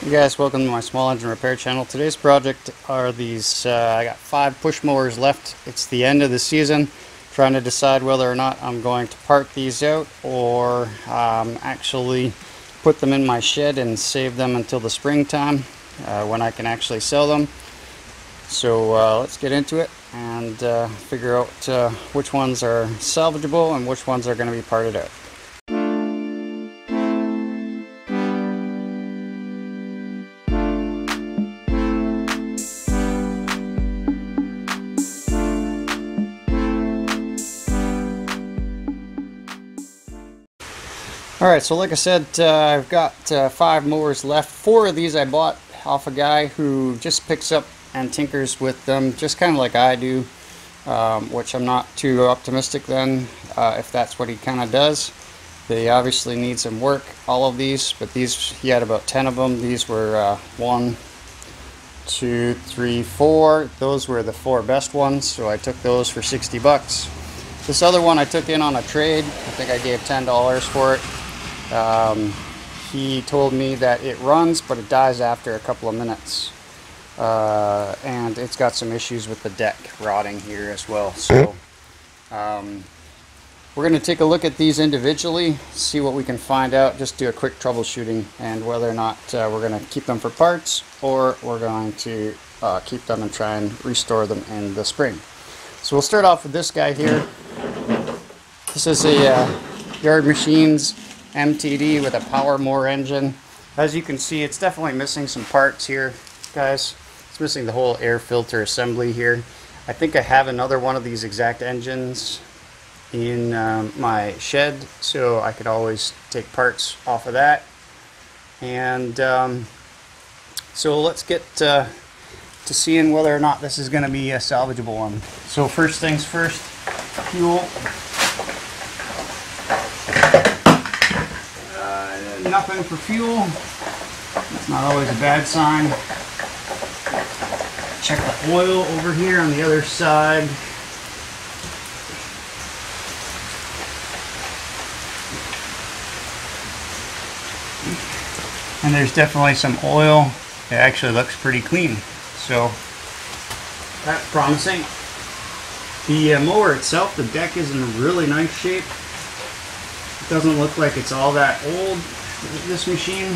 Hey guys, welcome to my small engine repair channel. Today's project are these, I got 5 push mowers left. It's the end of the season. Trying to decide whether or not I'm going to part these out or actually put them in my shed and save them until the springtime when I can actually sell them. So let's get into it and figure out which ones are salvageable and which ones are going to be parted out. Alright, so like I said, I've got 5 mowers left. 4 of these I bought off a guy who just picks up and tinkers with them, just kind of like I do, which I'm not too optimistic then, if that's what he kind of does. They obviously need some work, all of these, but these, he had about 10 of them. These were 1, 2, 3, 4. Those were the 4 best ones, so I took those for 60 bucks. This other one I took in on a trade. I think I gave $10 for it. He told me that it runs, but it dies after a couple of minutes. And it's got some issues with the deck rotting here as well. So we're going to take a look at these individually, see what we can find out, just do a quick troubleshooting, and whether or not we're going to keep them for parts or we're going to keep them and try and restore them in the spring. So we'll start off with this guy here. This is a Yard Machines MTD with a power mower engine. As you can see, it's definitely missing some parts here, guys. It's missing the whole air filter assembly here. I think I have another one of these exact engines in my shed, so I could always take parts off of that. And so let's get to seeing whether or not this is going to be a salvageable one. So first things first, fuel. Nothing for fuel. That's not always a bad sign. Check the oil over here on the other side. And there's definitely some oil. It actually looks pretty clean, so that's promising. The mower itself, the deck is in really nice shape. It doesn't look like it's all that old, this machine.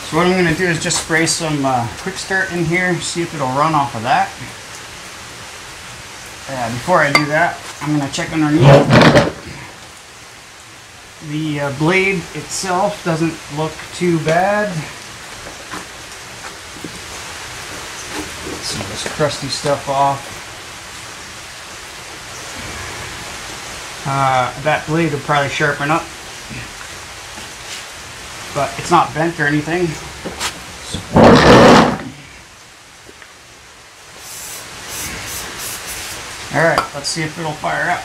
So what I'm going to do is just spray some quick start in here, see if it'll run off of that. Before I do that, I'm going to check underneath. The blade itself doesn't look too bad. Let's see this crusty stuff off. That blade will probably sharpen up, but it's not bent or anything. Alright, let's see if it'll fire up.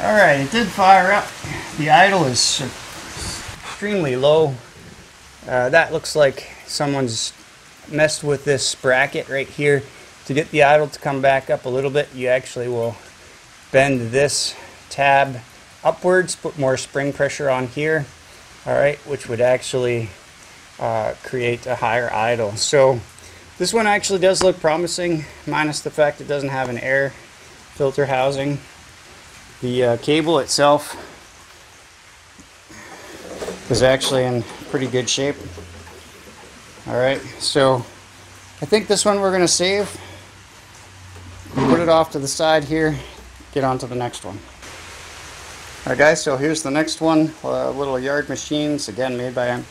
Alright, it did fire up. The idle is extremely low. That looks like someone's messed with this bracket right here. To get the idle to come back up a little bit, you actually will bend this tab upwards, put more spring pressure on here, alright, which would actually create a higher idle. So this one actually does look promising, minus the fact it doesn't have an air filter housing. The cable itself is actually in pretty good shape. Alright, so I think this one we're going to save. Put it off to the side here, get on to the next one. Alright guys, so here's the next one. Little Yard Machines, again made by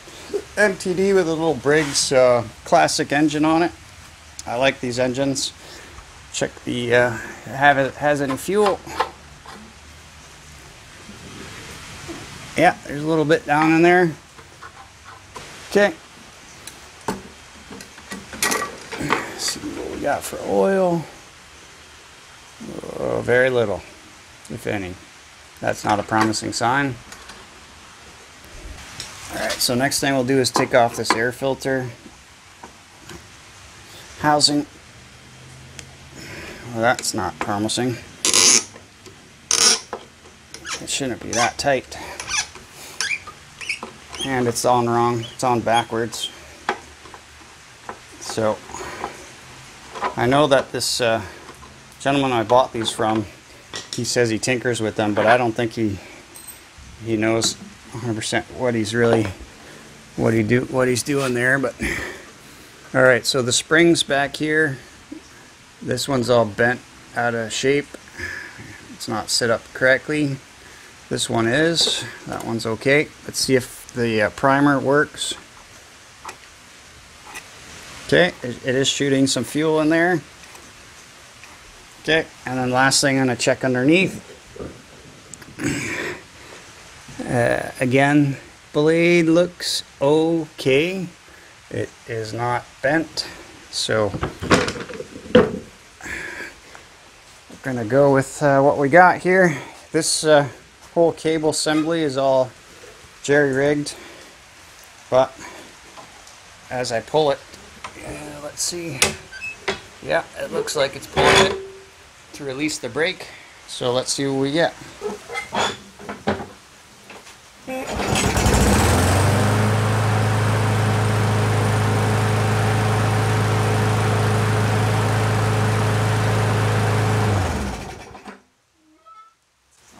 MTD with a little Briggs classic engine on it. I like these engines. Check the have it has any fuel. Yeah, there's a little bit down in there. Okay. Let's see what we got for oil. Oh, very little, if any. That's not a promising sign. Alright, so next thing we'll do is take off this air filter housing. Well, that's not promising. It shouldn't be that tight. And it's on wrong. It's on backwards. So, I know that this gentleman I bought these from, he says he tinkers with them, but I don't think he knows 100% what he's doing there. But all right, so the springs back here, this one's all bent out of shape. It's not set up correctly. This one is. That one's okay. Let's see if the primer works. Okay, it is shooting some fuel in there. Okay, and then last thing I'm going to check underneath. Again, blade looks okay. It is not bent, so we're going to go with what we got here. This whole cable assembly is all jerry-rigged, but as I pull it, let's see, yeah, it looks like it's pulling it to release the brake, so let's see what we get.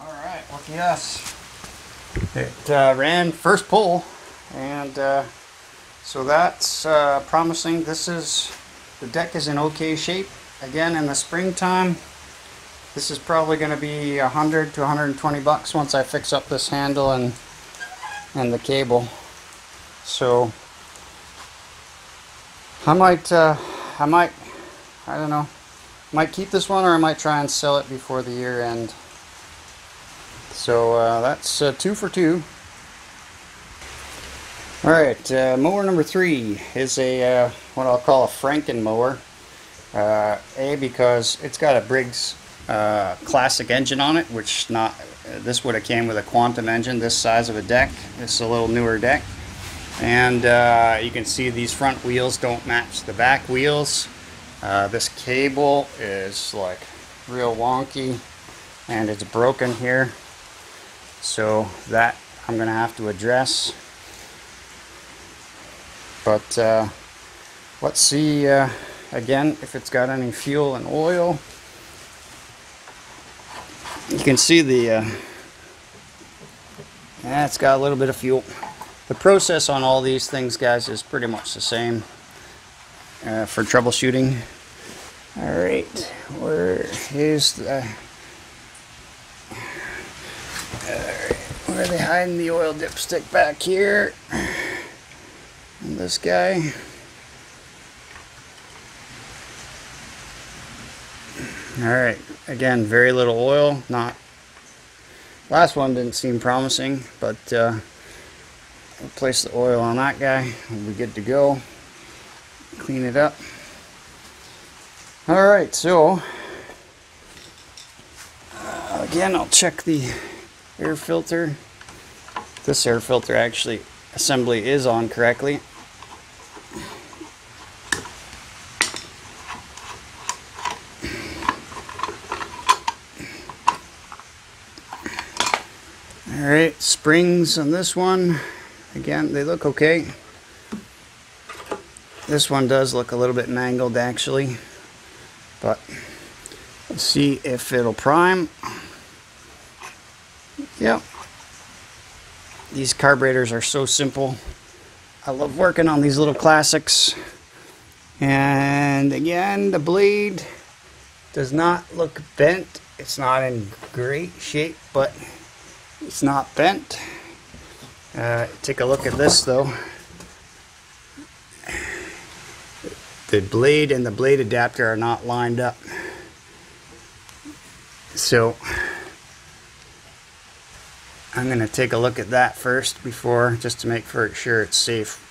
Alright, lucky us. It ran first pull, and so that's promising. The deck is in okay shape. Again, in the springtime, this is probably going to be $100 to $120 once I fix up this handle and the cable. So I don't know, might keep this one, or I might try and sell it before the year end. So that's 2 for 2. Alright, mower number 3 is a what I'll call a Franken mower. Because it's got a Briggs classic engine on it, which this would have came with a Quantum engine this size of a deck. This is a little newer deck, and you can see these front wheels don't match the back wheels. This cable is like real wonky, and it's broken here, so that I'm gonna have to address. But let's see again if it's got any fuel and oil. You can see it's got a little bit of fuel. The process on all these things, guys, is pretty much the same for troubleshooting. Alright, where are they hiding the oil dipstick? Back here. And this guy. Alright, again, very little oil. Last one didn't seem promising, but replace the oil on that guy. We'll be good to go. Clean it up. Alright, so again, I'll check the air filter. This air filter actually assembly is on correctly. Alright, springs on this one, again, they look okay. This one does look a little bit mangled actually, but let's see if it'll prime. Yep. These carburetors are so simple. I love working on these little classics. And again, the blade does not look bent. It's not in great shape, but it's not bent. Take a look at this though. The blade and the blade adapter are not lined up. So I'm going to take a look at that first just to make sure it's safe.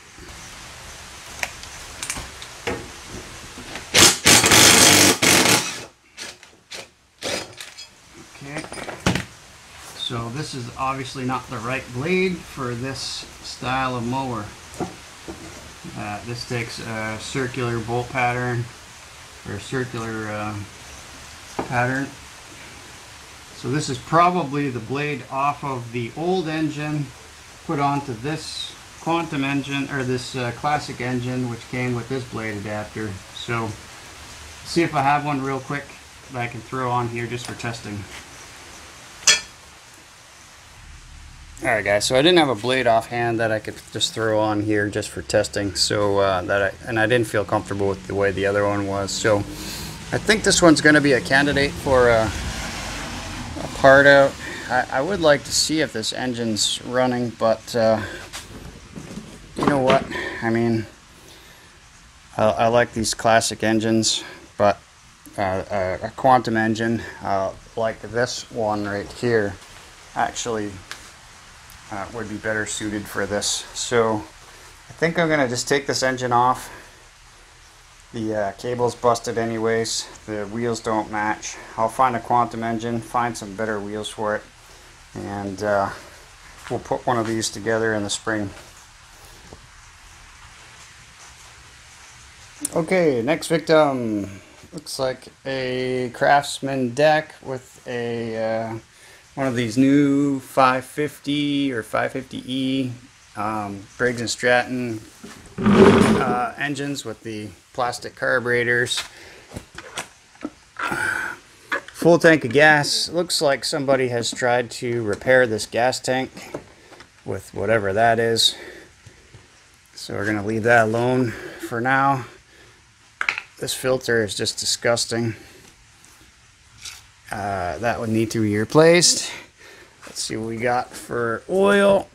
Okay. So this this is obviously not the right blade for this style of mower. This takes a circular bolt pattern, or a circular pattern. So this is probably the blade off of the old engine put onto this Quantum engine, or this classic engine, which came with this blade adapter. So see if I have one real quick that I can throw on here just for testing. Alright guys, so I didn't have a blade offhand that I could just throw on here just for testing, so I didn't feel comfortable with the way the other one was. So I think this one's going to be a candidate for a part out. I would like to see if this engine's running, but you know what, I mean, I like these classic engines, but a Quantum engine like this one right here actually would be better suited for this. So I think I'm gonna just take this engine off. The cable's busted anyways, the wheels don't match. I'll find a Quantum engine, find some better wheels for it, and we'll put one of these together in the spring. Okay, next victim. Looks like a Craftsman deck with a one of these new 550 or 550E Briggs Stratton engines with the plastic carburetors. Full tank of gas. Looks like somebody has tried to repair this gas tank with whatever that is. So we're going to leave that alone for now. This filter is just disgusting. That would need to be replaced. Let's see what we got for oil.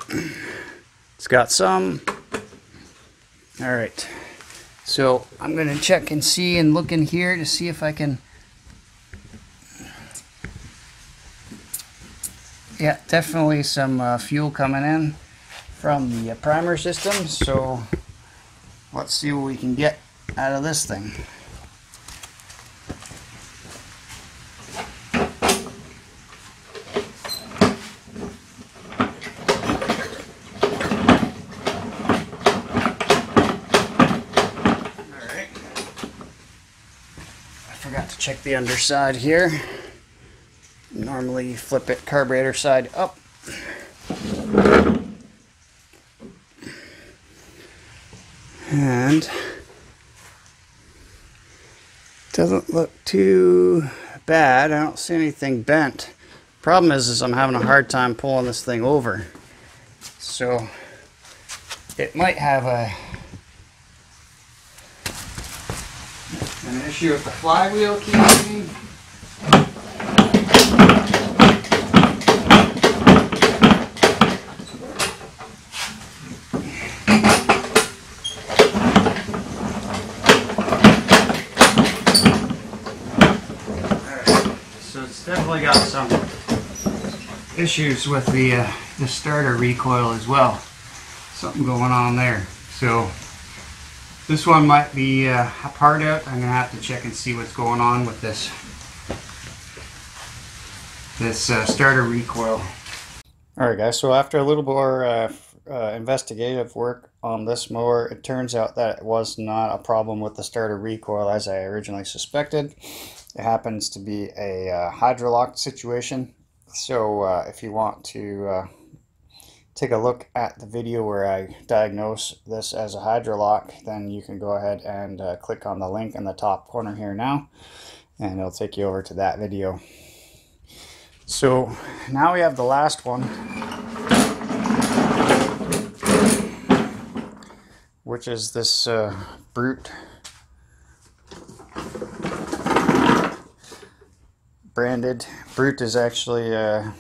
It's got some. Alright, so I'm going to check and see and look in here to see if I can... Yeah, definitely some fuel coming in from the primer system, so let's see what we can get out of this thing. Alright. I forgot to check the underside here. Normally flip it carburetor side up. And doesn't look too bad. I don't see anything bent. Problem is I'm having a hard time pulling this thing over. So it might have an issue with the flywheel keeping. Definitely got some issues with the starter recoil as well. Something going on there. So this one might be a part out. I'm gonna have to check and see what's going on with this starter recoil. Alright guys, so after a little more investigative work on this mower, it turns out that it was not a problem with the starter recoil as I originally suspected. It happens to be a Hydrolock situation. So if you want to take a look at the video where I diagnose this as a Hydrolock, then you can go ahead and click on the link in the top corner here now, and it'll take you over to that video. So now we have the last one, which is this Brute branded. Brute is actually a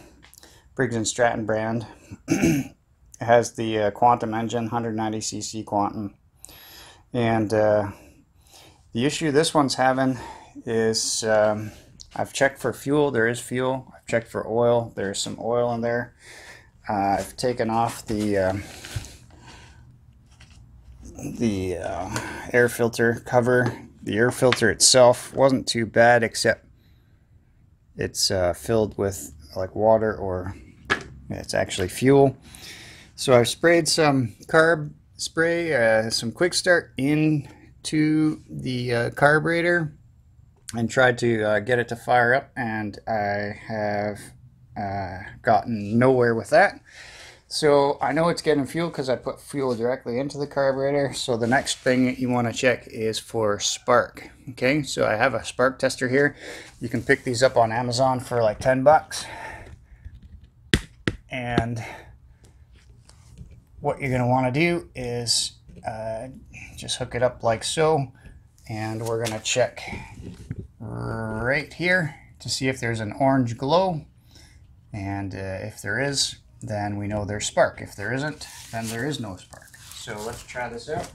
Briggs Stratton brand. It has the Quantum engine, 190cc Quantum. And the issue this one's having is I've checked for fuel. There is fuel. I've checked for oil. There's some oil in there. I've taken off the air filter cover. The air filter itself wasn't too bad, except it's filled with like water or It's actually fuel. So I've sprayed some carb spray, some quick start into the carburetor and tried to get it to fire up, and I have gotten nowhere with that. So I know it's getting fuel because I put fuel directly into the carburetor. So the next thing that you want to check is for spark. Okay, so I have a spark tester here. You can pick these up on Amazon for like 10 bucks. And what you're going to want to do is just hook it up like so. And we're going to check right here to see if there's an orange glow. And if there is, then we know there's spark. If there isn't, then there is no spark. So let's try this out.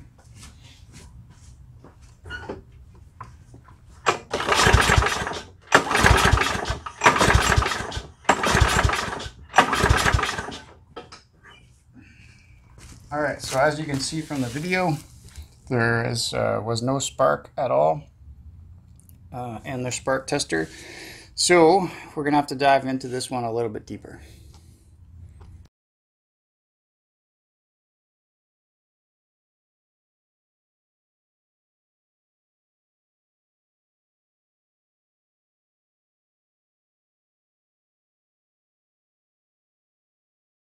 Alright, so as you can see from the video, there was no spark at all in the spark tester. So we're going to have to dive into this one a little bit deeper.